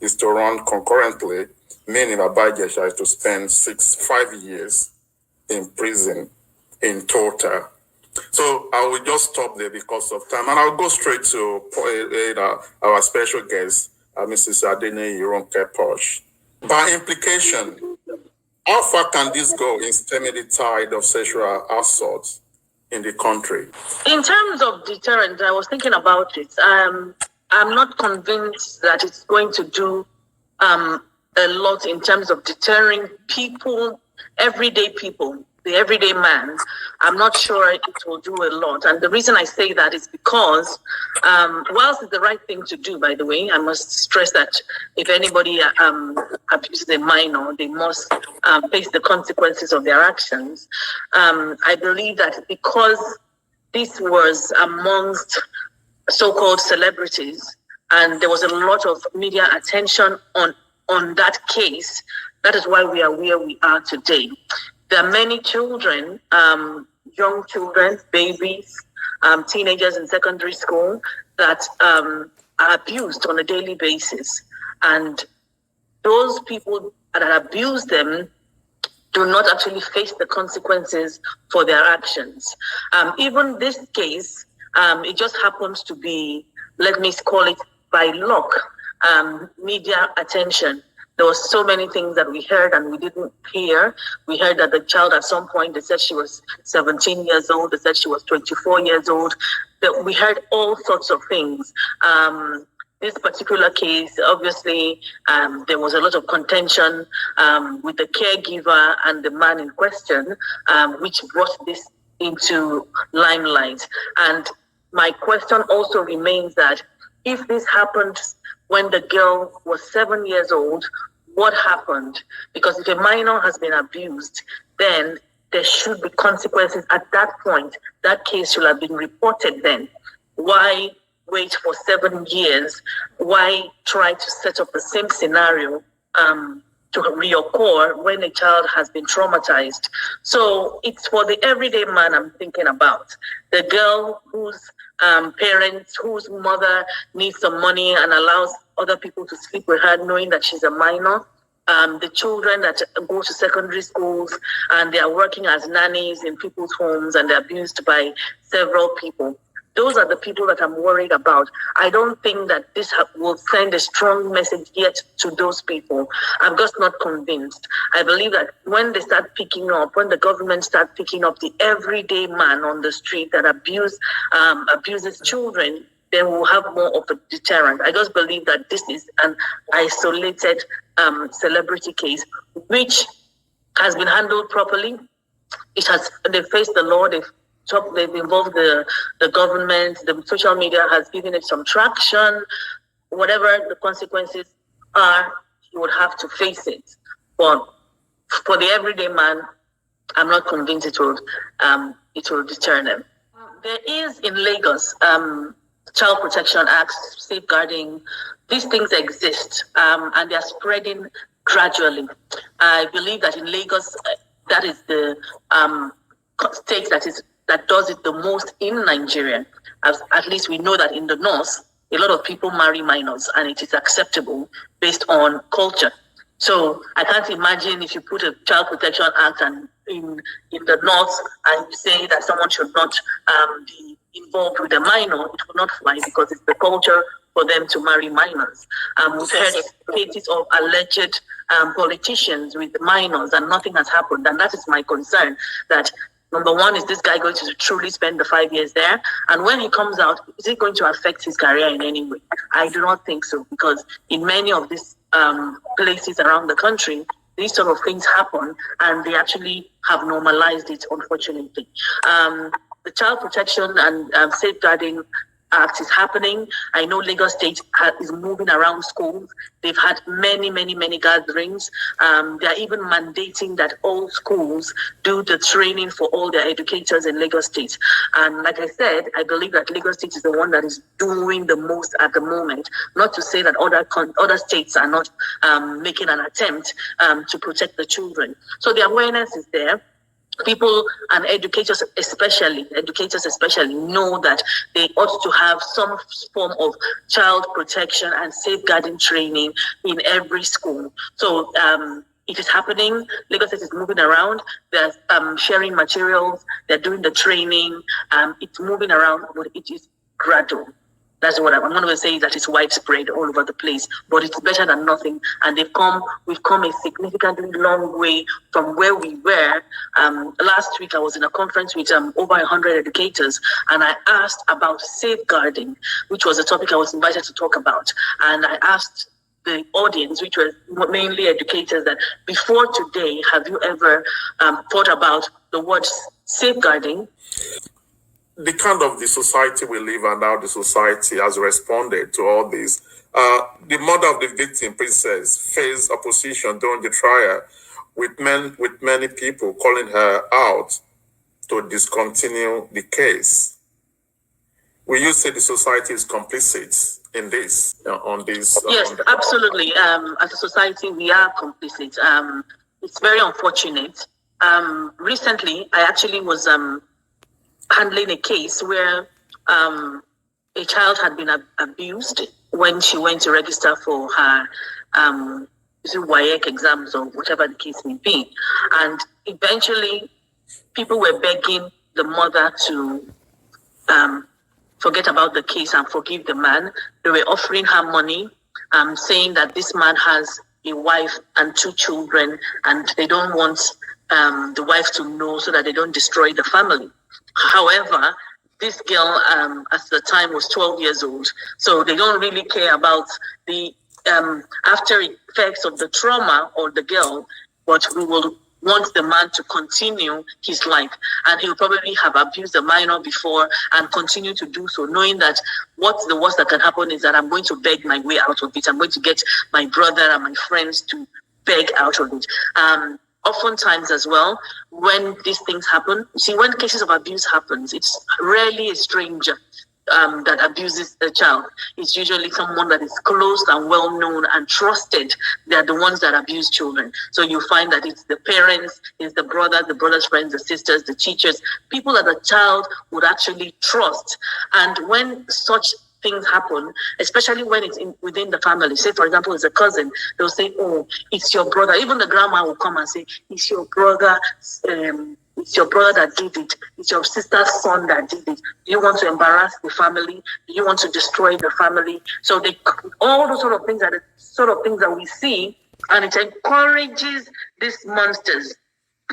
is to run concurrently, meaning Baba Ijesha is to spend 5 years in prison in total. So I will just stop there because of time, and I'll go straight to our special guest, Mrs. Adene Ironke Poshe. By implication, how far can this go in stemming the tide of sexual assault in the country? In terms of deterrent, I was thinking about it. I'm not convinced that it's going to do a lot in terms of deterring people, everyday people, the everyday man. I'm not sure it will do a lot. And the reason I say that is because, whilst it's the right thing to do, by the way, I must stress that if anybody abuses a minor, they must face the consequences of their actions. I believe that because this was amongst so-called celebrities, and there was a lot of media attention on that case, that is why we are where we are today. There are many children, young children, babies, teenagers in secondary school that are abused on a daily basis. And those people that abuse them do not actually face the consequences for their actions. Even this case, it just happens to be, let me call it by luck, media attention. There were so many things that we heard and we didn't hear. We heard that the child at some point, they said she was 17 years old. They said she was 24 years old. We heard all sorts of things. This particular case, obviously, there was a lot of contention with the caregiver and the man in question, which brought this into limelight. And my question also remains that if this happened when the girl was 7 years old, what happened? Because if a minor has been abused, then there should be consequences at that point. That case should have been reported then. Why wait for 7 years? Why try to set up the same scenario to reoccur when a child has been traumatized? So it's for the everyday man I'm thinking about. The girl whose parents, whose mother needs some money and allows other people to sleep with her knowing that she's a minor. The children that go to secondary schools and they are working as nannies in people's homes and they're abused by several people. Those are the people that I'm worried about. I don't think that this will send a strong message yet to those people. I'm just not convinced. I believe that when they start picking up, when the government starts picking up the everyday man on the street that abuses children, then we'll have more of a deterrent. I just believe that this is an isolated celebrity case, which has been handled properly. They faced the law. They've involved the government. The social media has given it some traction. Whatever the consequences are, you would have to face it. But for the everyday man, I'm not convinced it will deter them. There is in Lagos Child Protection Act, safeguarding. These things exist and they are spreading gradually. I believe that in Lagos, that is the state that does it the most in Nigeria. At least we know that in the north, a lot of people marry minors and it is acceptable based on culture. So I can't imagine if you put a Child Protection Act and in the north and you say that someone should not be involved with a minor, it will not fly because it's the culture for them to marry minors. We've heard cases of alleged politicians with minors and nothing has happened. And that is my concern, that number one, is this guy going to truly spend the 5 years there? And when he comes out, is it going to affect his career in any way? I do not think so, because in many of these places around the country, these sort of things happen and they actually have normalized it, unfortunately. The Child Protection and Safeguarding Act is happening. I know Lagos State is moving around schools. They've had many gatherings. They are even mandating that all schools do the training for all their educators in Lagos State. And like I said, I believe that Lagos State is the one that is doing the most at the moment. Not to say that other states are not making an attempt to protect the children. So the awareness is there. people and educators especially know that they ought to have some form of child protection and safeguarding training in every school. So it is happening. Lagos State is moving around. They're sharing materials. They're doing the training. It's moving around, but it is gradual. That's what I'm not going to say that it's widespread all over the place, but it's better than nothing. And we've come a significantly long way from where we were. Last week, I was in a conference with over 100 educators, and I asked about safeguarding, which was a topic I was invited to talk about. And I asked the audience, which was mainly educators, that before today, have you ever thought about the word safeguarding? The kind of the society we live and how the society has responded to all this. The mother of the victim, Princess, faced opposition during the trial with many people calling her out to discontinue the case. Will you say the society is complicit in this, on this? Yes, absolutely. As a society, we are complicit. It's very unfortunate. Recently, I actually was handling a case where a child had been abused when she went to register for her WAEC exams or whatever the case may be. And eventually, people were begging the mother to forget about the case and forgive the man. They were offering her money, saying that this man has a wife and 2 children, and they don't want the wife to know so that they don't destroy the family. However, this girl at the time was 12 years old, so they don't really care about the after effects of the trauma or the girl, but we will want the man to continue his life, and he'll probably have abused the minor before and continue to do so, knowing that what's the worst that can happen is that I'm going to beg my way out of it. I'm going to get my brother and my friends to beg out of it. Oftentimes as well, when these things happen, see, when cases of abuse happens, it's rarely a stranger that abuses a child. It's usually someone that is close and well known and trusted. They're the ones that abuse children. So you find that it's the parents, it's the brother's friends, the sisters, the teachers, people that the child would actually trust. And when such things happen, especially when it's within the family. Say, for example, it's a cousin. They'll say, "Oh, it's your brother." Even the grandma will come and say, "It's your brother. It's your brother that did it. It's your sister's son that did it. Do you want to embarrass the family? Do you want to destroy the family?" So all those sort of things are the sort of things that we see, and it encourages these monsters.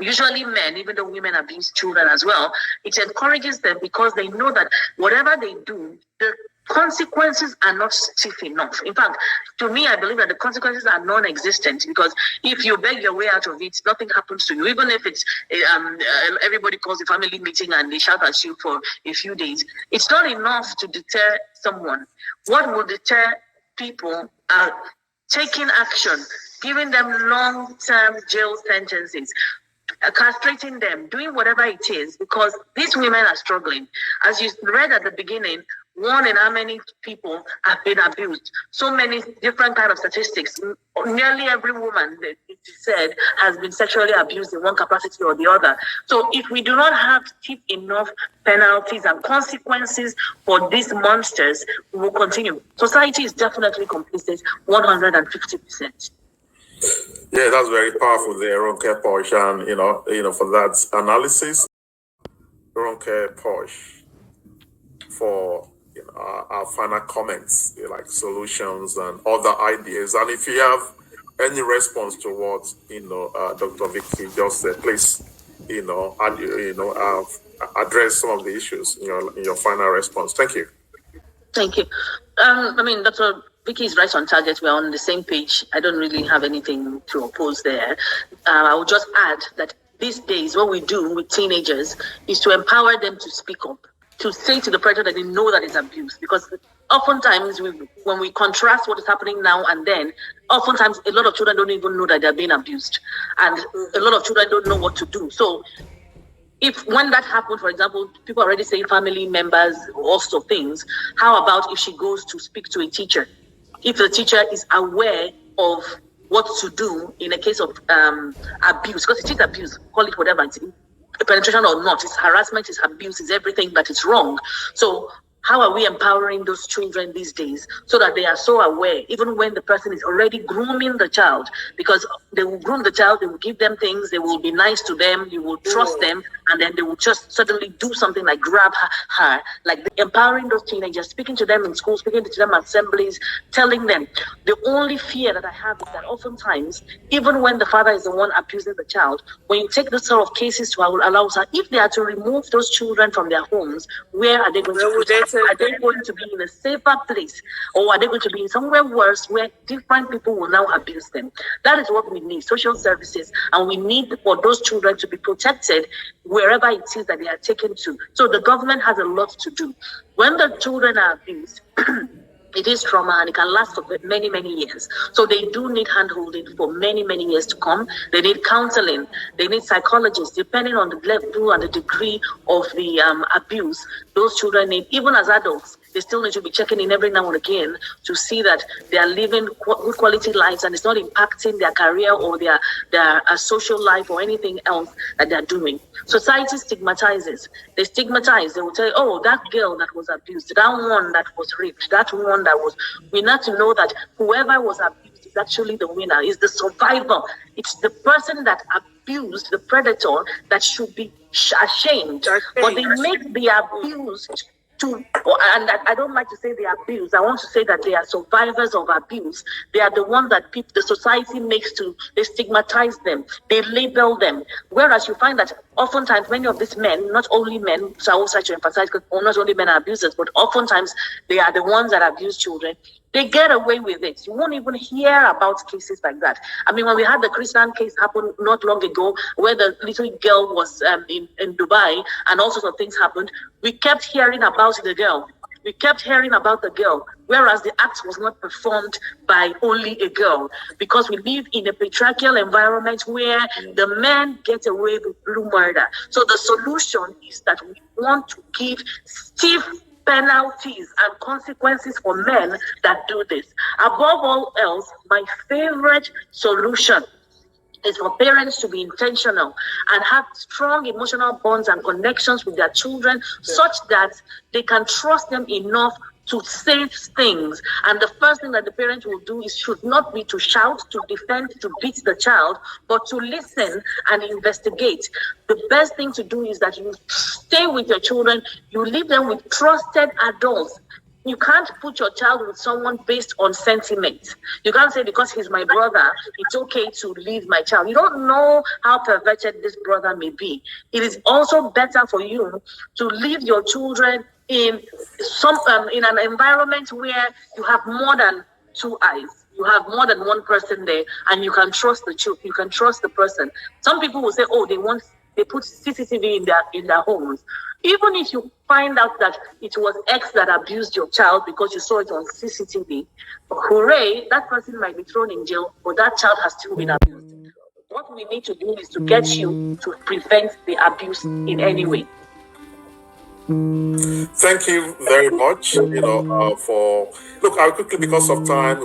Usually men, even though women abuse children as well, it encourages them because they know that whatever they do, the consequences are not stiff enough. In fact, to me, I believe that the consequences are non-existent, because if you beg your way out of it, nothing happens to you. Even if it's everybody calls a family meeting and they shout at you for a few days, it's not enough to deter someone. What will deter people are taking action, giving them long-term jail sentences, castrating them, doing whatever it is, because these women are struggling. As you read at the beginning, 1 in how many people have been abused? So many different kind of statistics. Nearly every woman, it is said, has been sexually abused in one capacity or the other. So if we do not have stiff enough penalties and consequences for these monsters, we will continue. Society is definitely complicit, 150%. Yeah, that's very powerful there, Ronke Poshe, and you know, for that analysis, Ronke Poshe, for our final comments, like solutions and other ideas. And if you have any response to what Dr. Vicky just said, please address some of the issues in your final response. Thank you. Thank you. Dr. Vicky is right on target. We're on the same page. I don't really have anything to oppose there. I will just add that these days, what we do with teenagers is to empower them to speak up, to say to the predator that they know that it's abuse. Because oftentimes, when we contrast what is happening now and then, oftentimes a lot of children don't even know that they're being abused. And a lot of children don't know what to do. So when that happens, for example, people are already saying family members, all sorts of things. How about if she goes to speak to a teacher? If the teacher is aware of what to do in a case of abuse, because it is abuse, call it whatever it is. penetration or not, it's harassment, it's abuse, it's everything that is wrong. So how are we empowering those children these days so that they are so aware, even when the person is already grooming the child? Because they will groom the child, they will give them things, they will be nice to them, you will trust them, and then they will just suddenly do something like grab her. Like empowering those teenagers, speaking to them in school, speaking to them at assemblies, telling them. The only fear that I have is that oftentimes, even when the father is the one abusing the child, when you take those sort of cases to allow her, if they are to remove those children from their homes, where are they going to put them? Are they going to be in a safer place, or are they going to be in somewhere worse where different people will now abuse them? That is what we need, social services, and we need for those children to be protected wherever it is that they are taken to. So the government has a lot to do. When the children are abused, it is trauma and it can last for many, many years. So they do need handholding for many, many years to come. They need counseling. They need psychologists, depending on the level and the degree of the abuse. Those children need, even as adults, they still need to be checking in every now and again to see that they are living good quality lives and it's not impacting their career or their social life or anything else that they're doing. Society stigmatizes. They stigmatize. They will tell you, oh, that girl that was abused, that one that was raped, that one that was... We need to know that whoever was abused is actually the winner, is the survivor. It's the person that abused, the predator, that should be ashamed. But they make the abused and I don't like to say they are abused. I want to say that they are survivors of abuse. They are the ones that the society makes they stigmatize them, they label them. Whereas you find that oftentimes many of these men, not only men, so I also like to emphasize, because not only men are abusers, but oftentimes they are the ones that abuse children. They get away with it. You won't even hear about cases like that. I mean, when we had the Christian case happen not long ago, where the little girl was in Dubai and all sorts of things happened, we kept hearing about the girl. We kept hearing about the girl, whereas the act was not performed by only a girl, because we live in a patriarchal environment where the men get away with blue murder. So the solution is that we want to give stiff penalties and consequences for men that do this. Above all else, my favorite solution is for parents to be intentional and have strong emotional bonds and connections with their children, such that they can trust them enough to say things. And the first thing that the parent will do should not be to shout, to defend, to beat the child, but to listen and investigate. The best thing to do is that you stay with your children, you leave them with trusted adults. You can't put your child with someone based on sentiment. You can't say, because he's my brother, it's okay to leave my child. You don't know how perverted this brother may be. It is also better for you to leave your children in an environment where you have more than two eyes. You have more than one person there, and you can trust the child. You can trust the person. Some people will say, oh, they put CCTV in their homes. Even if you find out that it was X that abused your child because you saw it on CCTV, hooray, that person might be thrown in jail, but that child has still been abused. What we need to do is to get you to prevent the abuse in any way. Thank you very much, I'll quickly, because of time,